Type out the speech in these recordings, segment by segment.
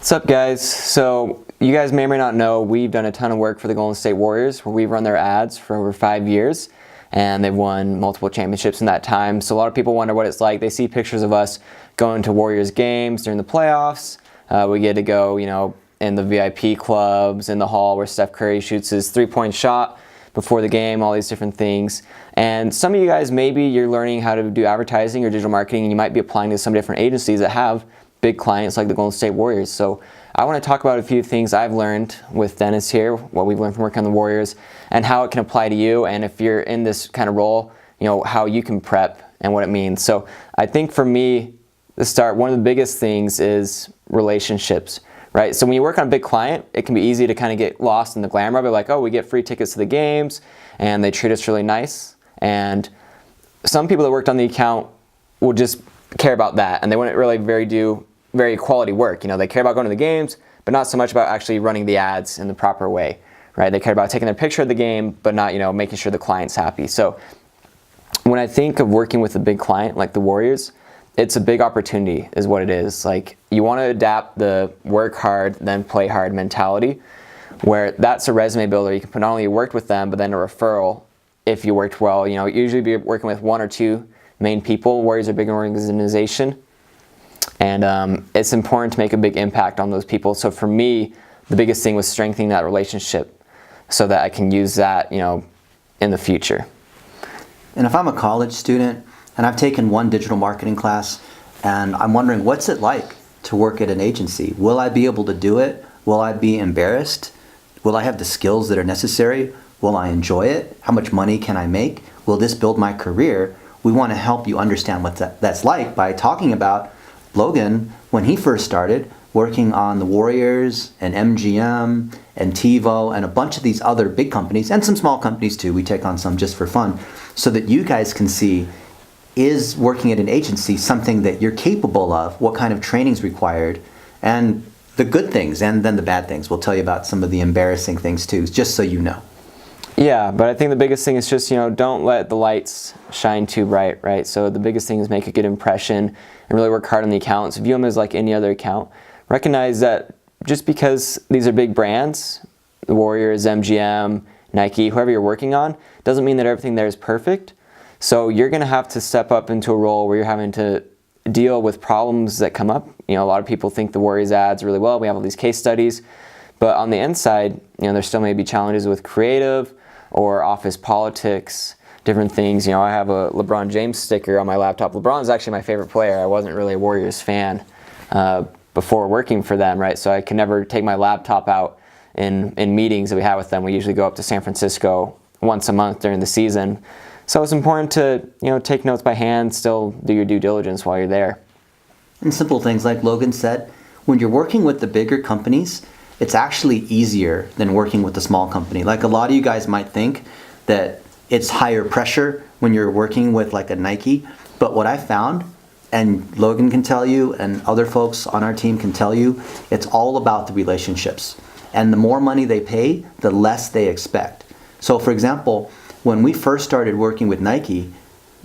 What's up, guys? So you guys may or may not know we've done a ton of work for the Golden State Warriors where we've run their ads for over 5 years and they've won multiple championships in that time. So a lot of people wonder what it's like. They see pictures of us going to Warriors games during the playoffs. We get to go, in the VIP clubs, in the hall where Steph Curry shoots his three-point shot before the game, all these different things. And some of you guys, maybe you're learning how to do advertising or digital marketing and you might be applying to some different agencies that have big clients like the Golden State Warriors. So I want to talk about a few things I've learned with Dennis here, what we've learned from working on the Warriors, and how it can apply to you, and if you're in this kind of role, how you can prep and what it means. So I think for me, to start, one of the biggest things is relationships, right? So when you work on a big client, it can be easy to kind of get lost in the glamour of it, like, oh, we get free tickets to the games, and they treat us really nice. And some people that worked on the account will just care about that, and they wouldn't really do very quality work. They care about going to the games, but not so much about actually running the ads in the proper way, right? They care about taking their picture of the game, but not, making sure the client's happy. So when I think of working with a big client like the Warriors, it's a big opportunity is what it is. Like, you want to adapt the work hard, then play hard mentality, where that's a resume builder. You can put not only you worked with them, but then a referral if you worked well. Usually be working with one or two main people. Warriors are a big organization. And it's important to make a big impact on those people. So for me, the biggest thing was strengthening that relationship so that I can use that, in the future. And if I'm a college student and I've taken one digital marketing class and I'm wondering, what's it like to work at an agency? Will I be able to do it? Will I be embarrassed? Will I have the skills that are necessary? Will I enjoy it? How much money can I make? Will this build my career? We want to help you understand what that's like by talking about Logan, when he first started working on the Warriors and MGM and TiVo and a bunch of these other big companies and some small companies too. We take on some just for fun so that you guys can see, is working at an agency something that you're capable of, what kind of training's required, and the good things and then the bad things. We'll tell you about some of the embarrassing things too, just so you know. Yeah, but I think the biggest thing is just, don't let the lights shine too bright, right? So the biggest thing is make a good impression and really work hard on the accounts. View them as like any other account. Recognize that just because these are big brands, the Warriors, MGM, Nike, whoever you're working on, doesn't mean that everything there is perfect. So you're going to have to step up into a role where you're having to deal with problems that come up. A lot of people think the Warriors ads really well. We have all these case studies. But on the inside, there still may be challenges with creative or office politics, different things. I have a LeBron James sticker on my laptop. LeBron's actually my favorite player. I wasn't really a Warriors fan before working for them, right? So I can never take my laptop out in meetings that we have with them. We usually go up to San Francisco once a month during the season. So it's important to, take notes by hand, still do your due diligence while you're there. And simple things like Logan said, when you're working with the bigger companies, it's actually easier than working with a small company. Like, a lot of you guys might think that it's higher pressure when you're working with like a Nike, but what I found, and Logan can tell you and other folks on our team can tell you, it's all about the relationships. And the more money they pay, the less they expect. So for example, when we first started working with Nike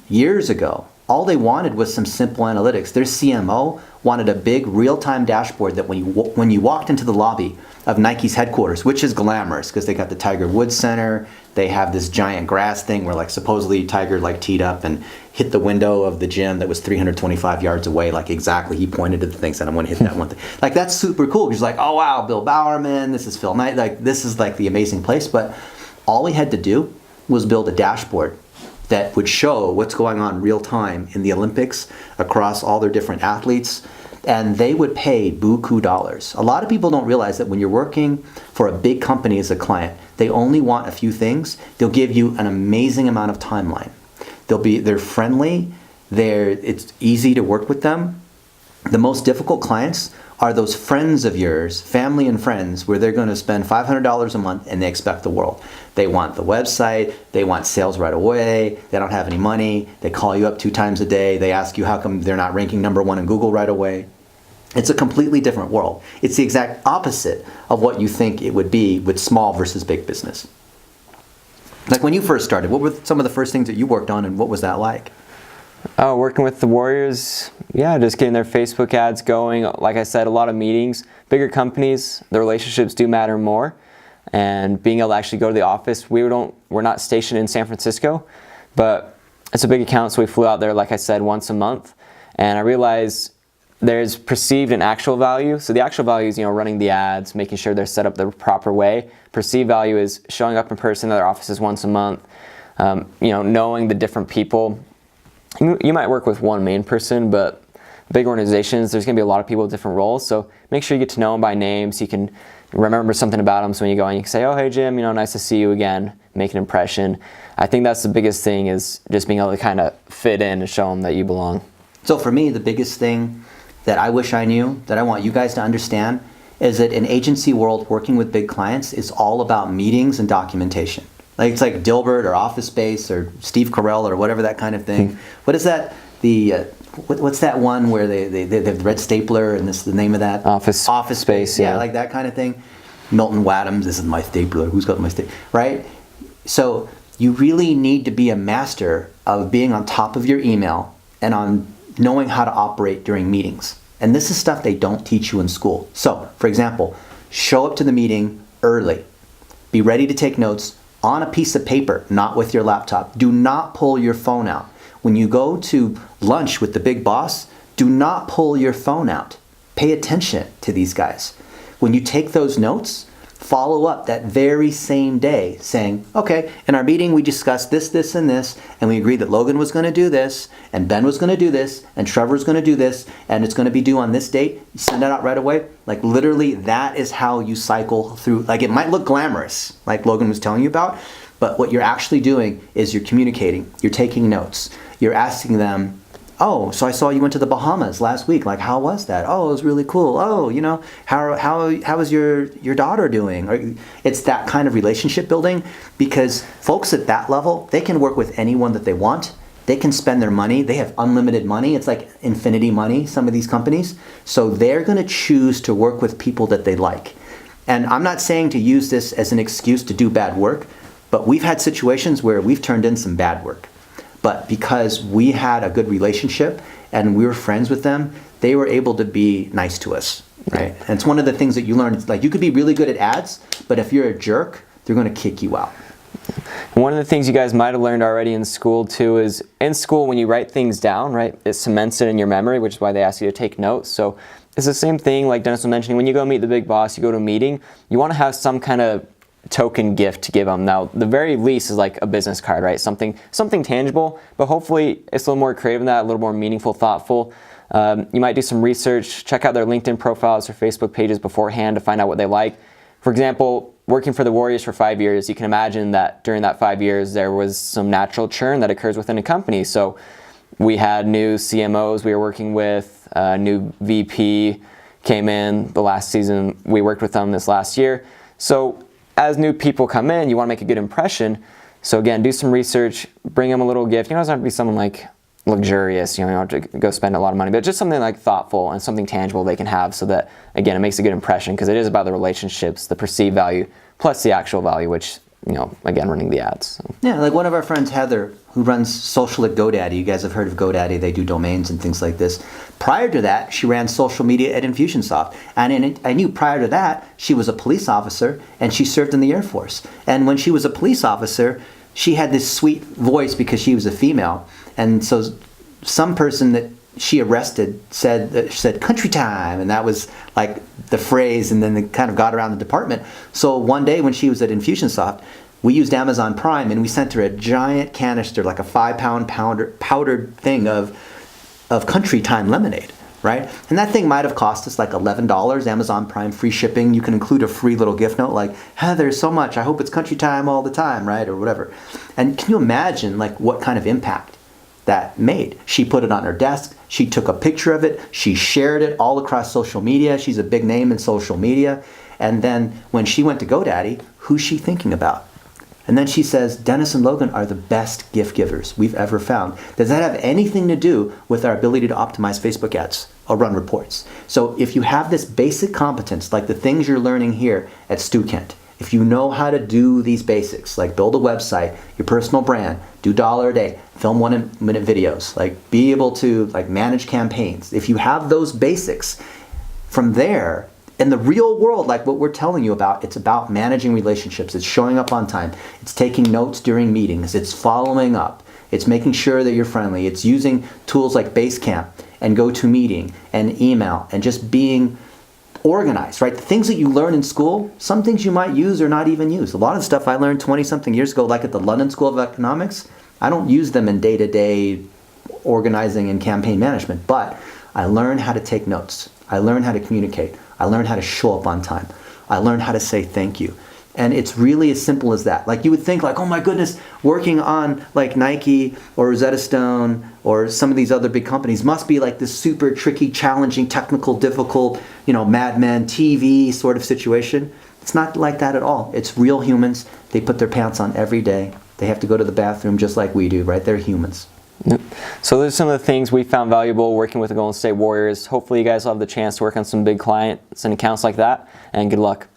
years ago, all they wanted was some simple analytics. Their CMO wanted a big real-time dashboard that when you walked into the lobby of Nike's headquarters, which is glamorous because they got the Tiger Woods Center, they have this giant grass thing where like supposedly Tiger like teed up and hit the window of the gym that was 325 yards away, like exactly. He pointed to the thing, said, I want to hit that one thing. Like, that's super cool. He's like, oh wow, Bill Bowerman, this is Phil Knight, like this is like the amazing place. But all he had to do was build a dashboard that would show what's going on real time in the Olympics across all their different athletes, and they would pay buku dollars. A lot of people don't realize that when you're working for a big company as a client, they only want a few things. They'll give you an amazing amount of timeline. They're friendly, it's easy to work with them. The most difficult clients are those friends of yours, family and friends, where they're going to spend $500 a month and they expect the world. They want the website, they want sales right away, they don't have any money, they call you up 2 times a day, they ask you how come they're not ranking #1 in Google right away. It's a completely different world. It's the exact opposite of what you think it would be with small versus big business. Like when you first started, what were some of the first things that you worked on and what was that like? Oh, working with the Warriors, yeah, just getting their Facebook ads going. Like I said, a lot of meetings. Bigger companies, the relationships do matter more. And being able to actually go to the office, we're not stationed in San Francisco, but it's a big account, so we flew out there, like I said, once a month. And I realized there's perceived and actual value. So the actual value is, running the ads, making sure they're set up the proper way. Perceived value is showing up in person at their offices once a month, knowing the different people. You might work with one main person, but big organizations, there's going to be a lot of people with different roles. So make sure you get to know them by name so you can remember something about them. So when you go in, you can say, oh, hey, Jim, nice to see you again, make an impression. I think that's the biggest thing, is just being able to kind of fit in and show them that you belong. So for me, the biggest thing that I wish I knew, that I want you guys to understand, is that in agency world, working with big clients is all about meetings and documentation. Like it's like Dilbert or Office Space or Steve Carell or whatever, that kind of thing. What is that? What's that one where they have the red stapler and this the name of that? Office Space, yeah. Like that kind of thing. Milton Wadhams, this is my stapler. Who's got my stapler? Right? So you really need to be a master of being on top of your email and on knowing how to operate during meetings. And this is stuff they don't teach you in school. So, for example, show up to the meeting early. Be ready to take notes on a piece of paper, not with your laptop. Do not pull your phone out. When you go to lunch with the big boss, do not pull your phone out. Pay attention to these guys. When you take those notes, follow up that very same day saying, okay, in our meeting we discussed this, this, and this, and we agreed that Logan was going to do this, and Ben was going to do this, and Trevor was going to do this, and it's going to be due on this date. You send that out right away. Like literally, that is how you cycle through. Like it might look glamorous, like Logan was telling you about, but what you're actually doing is you're communicating, you're taking notes, you're asking them, oh, so I saw you went to the Bahamas last week. Like, how was that? Oh, it was really cool. Oh, how is your daughter doing? Or it's that kind of relationship building, because folks at that level, they can work with anyone that they want. They can spend their money. They have unlimited money. It's like infinity money, some of these companies. So they're going to choose to work with people that they like. And I'm not saying to use this as an excuse to do bad work, but we've had situations where we've turned in some bad work. But because we had a good relationship and we were friends with them, they were able to be nice to us, right? And it's one of the things that you learn. It's like you could be really good at ads, but if you're a jerk, they're going to kick you out. One of the things you guys might have learned already in school too is, in school when you write things down, right, it cements it in your memory, which is why they ask you to take notes. So it's the same thing like Dennis was mentioning. When you go meet the big boss, you go to a meeting, you want to have some kind of token gift to give them. Now, the very least is like a business card, right? Something tangible, but hopefully it's a little more creative than that, a little more meaningful, thoughtful. You might do some research, check out their LinkedIn profiles or Facebook pages beforehand to find out what they like. For example, working for the Warriors for 5 years, you can imagine that during that 5 years, there was some natural churn that occurs within a company. So we had new CMOs we were working with, new VP came in the last season. We worked with them this last year. So as new people come in, you want to make a good impression. So again, do some research, bring them a little gift. It doesn't have to be something like luxurious, you don't have to go spend a lot of money, but just something like thoughtful and something tangible they can have, so that, again, it makes a good impression, because it is about the relationships, the perceived value, plus the actual value, which, again, running the ads. So. Yeah, like one of our friends, Heather, who runs social at GoDaddy. You guys have heard of GoDaddy. They do domains and things like this. Prior to that, she ran social media at Infusionsoft. And I knew prior to that, she was a police officer and she served in the Air Force. And when she was a police officer, she had this sweet voice because she was a female. And so some person that she arrested said country time, and that was like the phrase, and then they kind of got around the department. So one day when she was at Infusionsoft, we used Amazon Prime and we sent her a giant canister, like a 5-pound powdered thing of country time lemonade, right? And that thing might have cost us like $11, Amazon Prime, free shipping. You can include a free little gift note like, Heather, so much, I hope it's country time all the time, right? Or whatever. And can you imagine like what kind of impact that made? She put it on her desk, she took a picture of it, she shared it all across social media. She's a big name in social media. And then when she went to GoDaddy, who's she thinking about? And then she says, Dennis and Logan are the best gift givers we've ever found. Does that have anything to do with our ability to optimize Facebook ads or run reports? So if you have this basic competence, like the things you're learning here at Stu Kent, If you know how to do these basics, like build a website, your personal brand, do $1 a day, film 1-minute videos, like be able to like manage campaigns. If you have those basics, from there, in the real world, like what we're telling you about, it's about managing relationships. It's showing up on time. It's taking notes during meetings. It's following up. It's making sure that you're friendly. It's using tools like Basecamp and GoToMeeting and email and just being organized, right? The things that you learn in school, some things you might use or not even use. A lot of stuff I learned 20-something years ago, like at the London School of Economics, I don't use them in day-to-day organizing and campaign management, but I learned how to take notes. I learned how to communicate. I learned how to show up on time. I learned how to say thank you. And it's really as simple as that. Like you would think like, oh my goodness, working on like Nike or Rosetta Stone or some of these other big companies must be like this super tricky, challenging, technical, difficult, Mad Men TV sort of situation. It's not like that at all. It's real humans. They put their pants on every day. They have to go to the bathroom just like we do, right? They're humans. Yep. So those are some of the things we found valuable working with the Golden State Warriors. Hopefully you guys will have the chance to work on some big clients and accounts like that, and good luck.